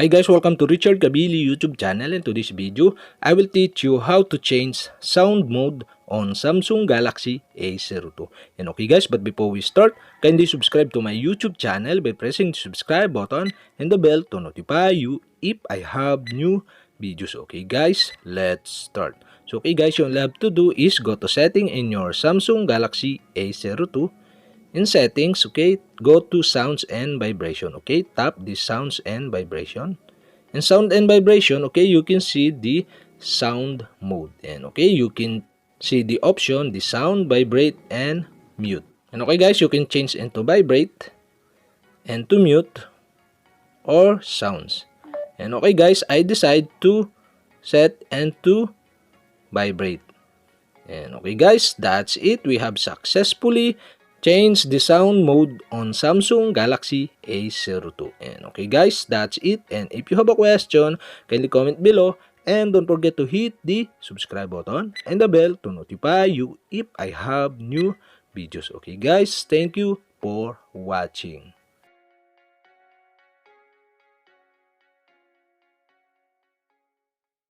Hi guys, welcome to Richard Cabile YouTube channel. In today's video, I will teach you how to change sound mode on Samsung Galaxy A02. And okay guys, but before we start, kindly subscribe to my YouTube channel by pressing the subscribe button and the bell to notify you if I have new videos. Okay guys, let's start. So okay guys, yung you have to do is go to setting in your Samsung Galaxy A02. In settings, okay, go to sounds and vibration. Okay, tap the sounds and vibration. In sound and vibration, okay, you can see the sound mode. And okay, you can see the option, the sound, vibrate, and mute. And okay guys, you can change into vibrate and to mute or sounds. And okay guys, I decide to set and to vibrate. And okay guys, that's it. We have successfully changed the sound mode on Samsung Galaxy A02. And okay guys, that's it. And if you have a question, kindly comment below. And don't forget to hit the subscribe button and the bell to notify you if I have new videos. Okay guys, thank you for watching.